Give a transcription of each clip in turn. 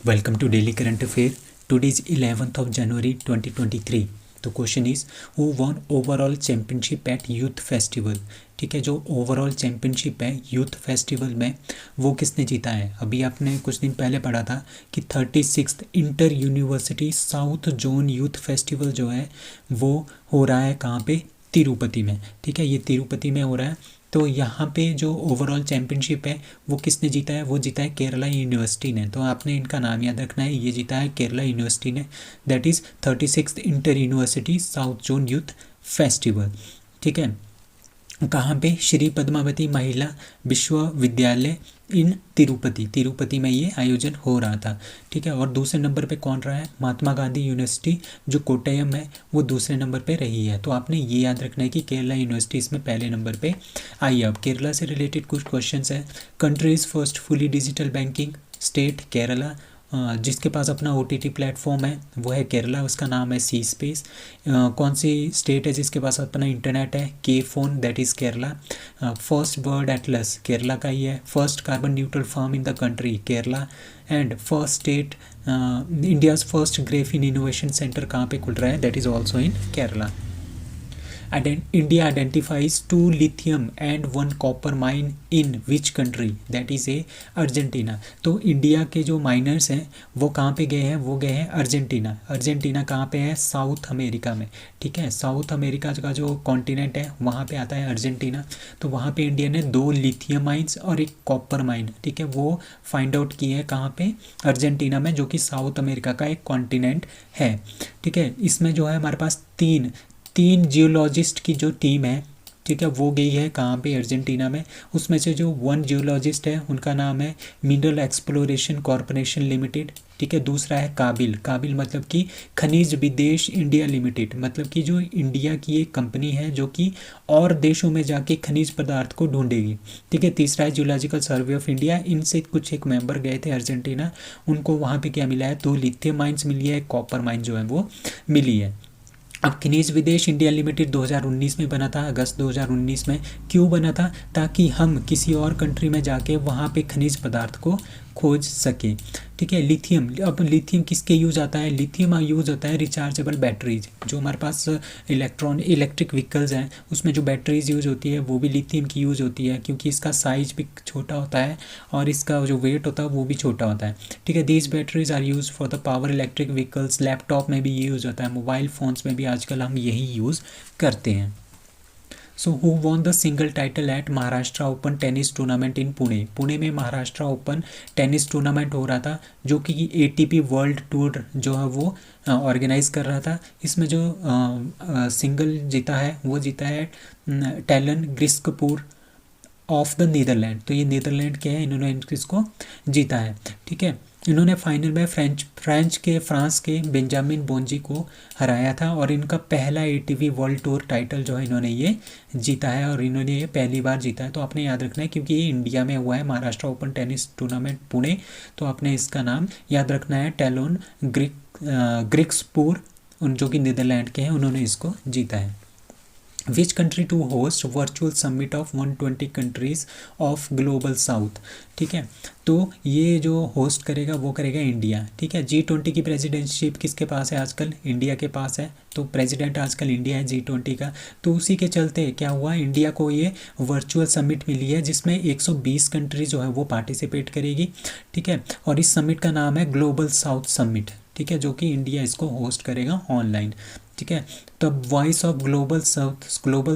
Welcome to Daily Current Affair. Today is 11th of January 2023. तो question is who won overall championship at youth festival. ठीक है, जो overall championship है youth festival में वो किसने जीता है। अभी आपने कुछ दिन पहले पढ़ा था कि 36th inter university south zone youth festival जो है वो हो रहा है कहाँ पे, तिरुपति में। ठीक है, ये तिरुपति में हो रहा है। तो यहाँ पे जो ओवरऑल चैम्पियनशिप है वो किसने जीता है, वो जीता है केरला यूनिवर्सिटी ने। तो आपने इनका नाम याद रखना है, ये जीता है केरला यूनिवर्सिटी ने। That is 36th inter university south zone youth festival. ठीक है, कहाँ पे, श्री पद्मावती महिला विश्वविद्यालय इन तिरुपति में ये आयोजन हो रहा था। ठीक है, और दूसरे नंबर पे कौन रहा है, महात्मा गांधी यूनिवर्सिटी जो कोट्टयम है वो दूसरे नंबर पे रही है। तो आपने ये याद रखना है कि केरला यूनिवर्सिटी इसमें पहले नंबर पे आई है। अब केरला से रिलेटेड कुछ क्वेश्चंस है। Countries first fully digital banking state Kerala. जिसके पास अपना OTT प्लेटफॉर्म है वो है केरला, उसका नाम है सी स्पेस। कौन सी स्टेट है जिसके पास अपना इंटरनेट है, K FON, that is Kerala. First bird atlas Kerala का ही है। First carbon neutral farm in the country Kerala. And first state India's first graphene innovation centre कहाँ पे खुल रहा है, that is also in Kerala. India identifies 2 lithium and 1 copper mine in which country, that is a Argentina. तो India के जो miners हैं वो कहाँ पे गए हैं, वो गए हैं अर्जेंटीना। अर्जेंटीना कहाँ पे है, साउथ अमेरिका में। ठीक है, साउथ अमेरिका का जो कॉन्टिनेंट है वहाँ पे आता है अर्जेंटीना। तो वहाँ पे इंडिया ने 2 लिथियम माइंस और 1 कॉपर माइन, ठीक है, वो फाइंड आउट किए हैं कहाँ पे, अर्जेंटीना में, जो कि साउथ अमेरिका का एक कॉन्टिनेंट है। ठीक है, इसमें जो है हमारे पास तीन जियोलॉजिस्ट की जो टीम है, ठीक है, वो गई है कहाँ पे, अर्जेंटीना में। उसमें से जो 1 जियोलॉजिस्ट है उनका नाम है मिनरल एक्सप्लोरेशन कॉरपोरेशन लिमिटेड। ठीक है, दूसरा है काबिल मतलब कि खनिज विदेश इंडिया लिमिटेड, मतलब कि जो इंडिया की एक कंपनी है जो कि और देशों में जाके खनिज पदार्थ को ढूंढेगी। ठीक है, तीसरा है जियोलॉजिकल सर्वे ऑफ इंडिया। इनसे कुछ एक मेंबर गए थे अर्जेंटीना, उनको वहाँ पे क्या मिला है, 2 लिथियम माइंस मिली है, कॉपर माइन जो है वो मिली है। अब खनिज विदेश इंडिया लिमिटेड 2019 में बना था, अगस्त 2019 में। क्यों बना था, ताकि हम किसी और कंट्री में जाके वहाँ पे खनिज पदार्थ को खोज सकें। ठीक है, लिथियम, अब लिथियम किसके यूज आता है, लिथियम यूज होता है रिचार्जेबल बैटरीज। जो हमारे पास इलेक्ट्रिक व्हीकल्स हैं उसमें जो बैटरीज यूज होती है वो भी लिथियम की यूज होती है, क्योंकि इसका साइज भी छोटा होता है और इसका जो वेट होता है वो भी छोटा होता है। ठीक है, these batteries are use for the power electric vehicles. Laptop में भी ये यूज़ होता है, मोबाइल फ़ोन्स में भी आजकल हम यही यूज़ करते हैं। So who won the single title at Maharashtra open tennis tournament इन पुणे में महाराष्ट्र ओपन टेनिस टूर्नामेंट हो रहा था, जो कि ATP वर्ल्ड टूर जो है वो ऑर्गेनाइज कर रहा था। इसमें जो सिंगल जीता है वो जीता है टैलन ग्रिस्कपूर ऑफ द नीदरलैंड। तो ये नीदरलैंड के हैं, इन्होंने इसको जीता है। ठीक है, इन्होंने फाइनल में फ्रांस के बेंजामिन बोंजी को हराया था और इनका पहला ATP वर्ल्ड टूर टाइटल जो है इन्होंने ये जीता है, और इन्होंने ये पहली बार जीता है। तो आपने याद रखना है, क्योंकि ये इंडिया में हुआ है, Maharashtra open tennis tournament Pune, तो आपने इसका नाम याद रखना है, टैलोन ग्रिक्सपूर, जो कि नीदरलैंड के हैं, उन्होंने इसको जीता है। Which country to host virtual summit of 120 countries of global south. ठीक है, तो ये जो होस्ट करेगा वो करेगा इंडिया। ठीक है, G20 की प्रेसिडेंटशिप किसके पास है आजकल, इंडिया के पास है। तो प्रेसिडेंट आजकल इंडिया है G20 का। तो उसी के चलते क्या हुआ, इंडिया को ये वर्चुअल समिट मिली है जिसमें 120 कंट्री जो है वो पार्टिसिपेट करेगी। ठीक है, और इस समिट का नाम है ग्लोबल साउथ समिट। ठीक है, जो कि इंडिया इसको होस्ट करेगा ऑनलाइन। ठीक है, तो वॉइस ऑफ ग्लोबल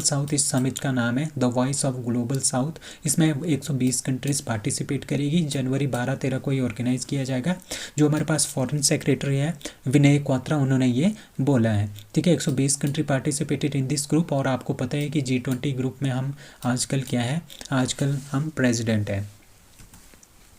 साउथ इस समिट का नाम है, the voice of global south. इसमें 120 कंट्रीज पार्टिसिपेट करेगी। जनवरी 12-13 को ये ऑर्गेनाइज किया जाएगा। जो हमारे पास फॉरेन सेक्रेटरी है विनय क्वात्रा, उन्होंने ये बोला है। ठीक है, 120 country participated in this group. और आपको पता है कि G20 ग्रुप में हम आजकल क्या है, आजकल हम प्रेजिडेंट हैं।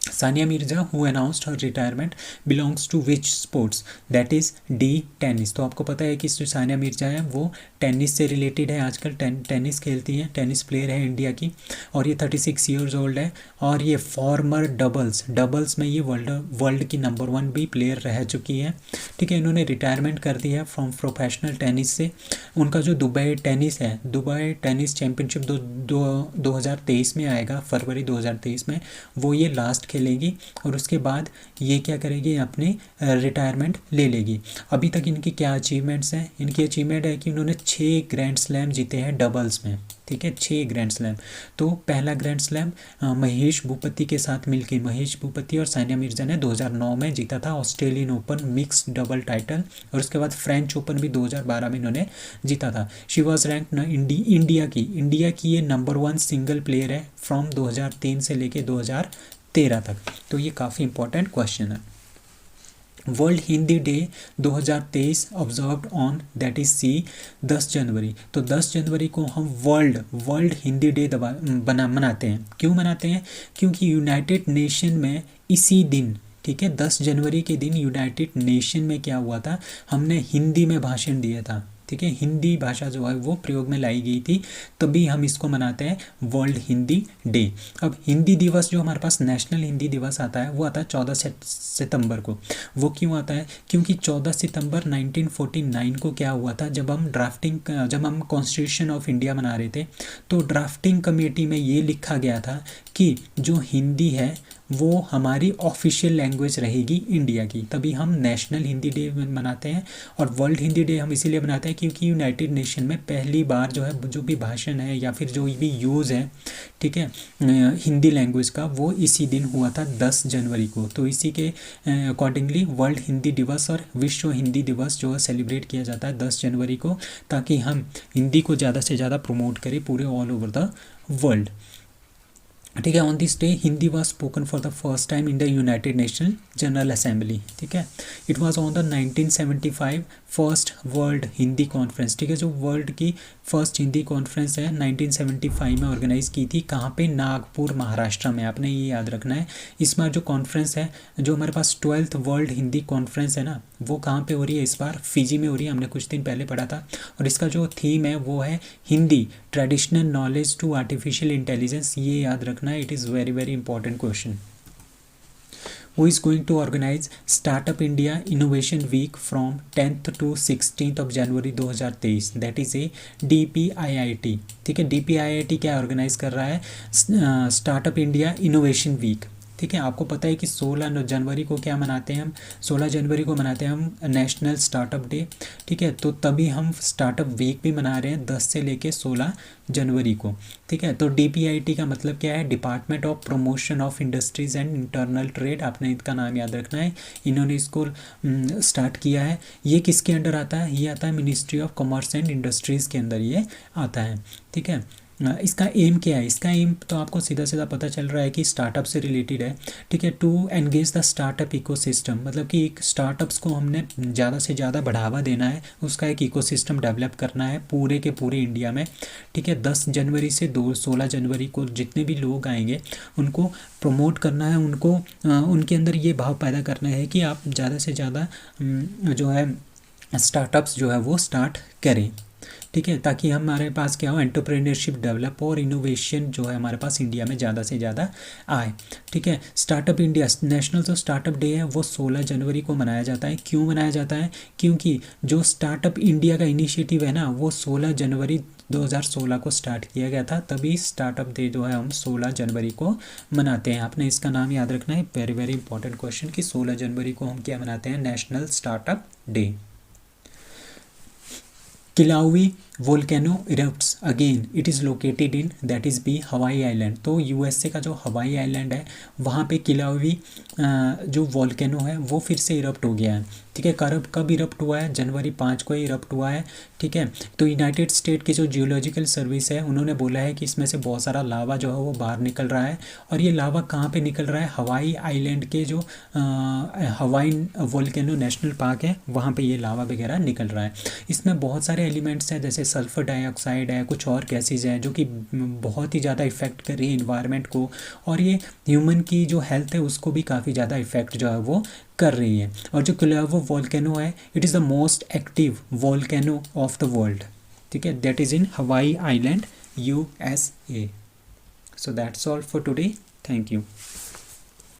Sania Mirza who announced her retirement belongs to which sports, that is D tennis. तो आपको पता है कि जो सानिया मिर्जा है वो टेनिस से रिलेटेड है, आजकल टेनिस खेलती हैं, टेनिस प्लेयर है इंडिया की, और ये 36 ईयर्स ओल्ड है। और ये फॉर्मर डबल्स में ये वर्ल्ड की नंबर 1 भी प्लेयर रह चुकी है। ठीक है, इन्होंने रिटायरमेंट कर दी है फ्रॉम प्रोफेशनल टेनिस से। उनका जो दुबई टेनिस चैम्पियनशिप 2023 में आएगा, फरवरी 2023 में, वो ये लास्ट खेलेगी और उसके बाद ये क्या करेगी, अपने रिटायरमेंट ले लेगी। अभी तक इनकी क्या अचीवमेंट्स हैं, इनकी अचीवमेंट है कि उन्होंने 6 ग्रैंड स्लैम जीते हैं डबल्स में, ठीक है, 6 ग्रैंड स्लैम। तो पहला ग्रैंड स्लैम महेश भूपति के साथ मिलके, महेश भूपति और सानिया मिर्जा ने 2009 में जीता था Australian open mixed double title, और उसके बाद फ्रेंच ओपन भी 2012 में इन्होंने जीता था। शी वॉज रैंक इंडिया की ये नंबर 1 सिंगल प्लेयर है फ्रॉम 2003 से लेके 2013 तक। तो ये काफ़ी इंपॉर्टेंट क्वेश्चन है। World Hindi day 2023 observed on that is C 10 January. तो 10 जनवरी को हम वर्ल्ड हिंदी डे मनाते हैं। क्यों मनाते हैं? क्योंकि यूनाइटेड नेशन में इसी दिन, ठीक है, 10 जनवरी के दिन यूनाइटेड नेशन में क्या हुआ था, हमने हिंदी में भाषण दिया था, ठीक है, हिंदी भाषा जो है वो प्रयोग में लाई गई थी, तभी हम इसको मनाते हैं वर्ल्ड हिंदी डे। अब हिंदी दिवस जो हमारे पास नेशनल हिंदी दिवस आता है वो आता है 14 सितंबर को। वो क्यों आता है? क्योंकि 14 सितंबर 1949 को क्या हुआ था, जब हम कॉन्स्टिट्यूशन ऑफ इंडिया बना रहे थे, तो ड्राफ्टिंग कमेटी में ये लिखा गया था कि जो हिंदी है वो हमारी ऑफिशियल लैंग्वेज रहेगी इंडिया की, तभी हम नेशनल हिंदी डे मनाते हैं। और वर्ल्ड हिंदी डे हम इसीलिए मनाते हैं क्योंकि यूनाइटेड नेशन में पहली बार जो है, जो भी भाषण है या फिर जो भी यूज़ है, ठीक है, हिंदी लैंग्वेज का, वो इसी दिन हुआ था 10 जनवरी को। तो इसी के अकॉर्डिंगली वर्ल्ड हिंदी दिवस और विश्व हिंदी दिवस जो है सेलिब्रेट किया जाता है 10 जनवरी को, ताकि हम हिंदी को ज़्यादा से ज़्यादा प्रमोट करें पूरे ऑल ओवर द वर्ल्ड, ठीक है। On this day Hindi was spoken for the first time in the United national general assembly, ठीक है। It was on the 1975 first world Hindi conference, ठीक है, जो वर्ल्ड की फर्स्ट हिंदी कॉन्फ्रेंस है 1975 में ऑर्गेनाइज की थी। कहाँ पे? नागपुर, महाराष्ट्र में। आपने ये याद रखना है। इस बार जो कॉन्फ्रेंस है, जो हमारे पास 12th वर्ल्ड हिंदी कॉन्फ्रेंस है ना, वो कहाँ पे हो रही है? इस बार फिजी में हो रही है। हमने कुछ दिन पहले पढ़ा था। और इसका जो थीम है वो है Hindi traditional knowledge to artificial intelligence. ये याद रखना है, it is very very important question. Who is going to organize Startup India Innovation Week from 10th to 16th of January 2023? That is a DPIIT, ठीक है। DPIIT क्या organise कर रहा है? स्टार्टअप इंडिया इनोवेशन वीक, ठीक है। आपको पता है कि 16 जनवरी को क्या मनाते हैं हम? 16 जनवरी को मनाते हैं हम नेशनल स्टार्टअप डे, ठीक है। तो तभी हम स्टार्टअप वीक भी मना रहे हैं 10 से लेके 16 जनवरी को, ठीक है। तो DPIIT का मतलब क्या है? Department of promotion of industries and internal trade. आपने इसका नाम याद रखना है। इन्होंने इसको स्टार्ट किया है। ये किसके अंडर आता है? ये आता है ministry of commerce and industries के अंदर ये आता है, ठीक है। इसका एम क्या है? इसका एम तो आपको सीधा सीधा पता चल रहा है कि स्टार्टअप से रिलेटेड है, ठीक है। To engage the startup ecosystem, मतलब कि एक स्टार्टअप्स को हमने ज़्यादा से ज़्यादा बढ़ावा देना है, उसका एक इकोसिस्टम डेवलप करना है पूरे के पूरे इंडिया में, ठीक है। 10 जनवरी से 16 जनवरी को जितने भी लोग आएंगे उनको प्रमोट करना है, उनको उनके अंदर ये भाव पैदा करना है कि आप ज़्यादा से ज़्यादा जो है स्टार्टअप्स जो है वो स्टार्ट करें, ठीक है, ताकि हमारे पास क्या हो? एंटरप्रेन्योरशिप डेवलप और इनोवेशन जो है हमारे पास इंडिया में ज़्यादा से ज़्यादा आए, ठीक है। स्टार्टअप इंडिया नेशनल जो स्टार्टअप डे है वो 16 जनवरी को मनाया जाता है। क्यों मनाया जाता है? क्योंकि जो स्टार्टअप इंडिया का इनिशिएटिव है ना, वो 16 जनवरी 2016 को स्टार्ट किया गया था, तभी स्टार्टअप डे जो है हम 16 जनवरी को मनाते हैं। आपने इसका नाम याद रखना है, वेरी वेरी इंपॉर्टेंट क्वेश्चन, कि 16 जनवरी को हम क्या मनाते हैं? National startup day. Kilauea volcano erupts again, it is located in that is be Hawaii island. तो यूएसए का जो हवाई आइलैंड है वहाँ पे किलाउवी जो वोल्केनो है वो फिर से इरप्ट हो गया है, ठीक है। कब इरप्ट हुआ है? जनवरी 5 को इरप्ट हुआ है, ठीक है। तो यूनाइटेड स्टेट की जो जियोलॉजिकल सर्विस है उन्होंने बोला है कि इसमें से बहुत सारा लावा जो है वो बाहर निकल रहा है। और ये लावा कहाँ पे निकल रहा है? हवाई आइलैंड के जो हवाई वोल्केनो नेशनल पार्क है वहाँ पे ये लावा वगैरह निकल रहा है। इसमें बहुत सारे एलिमेंट्स हैं, जैसे सल्फर डाइऑक्साइड है, कुछ और गैसेज हैं जो कि बहुत ही ज़्यादा इफ़ेक्ट कर रही है इन्वायरमेंट को, और ये ह्यूमन की जो हेल्थ है उसको भी काफ़ी ज़्यादा इफ़ेक्ट जो है वो कर रही है। और जो किलावो वोल्केनो है, it is the most active volcano of the world, ठीक है। That is in Hawaii island USA। So that's all for today. Thank you.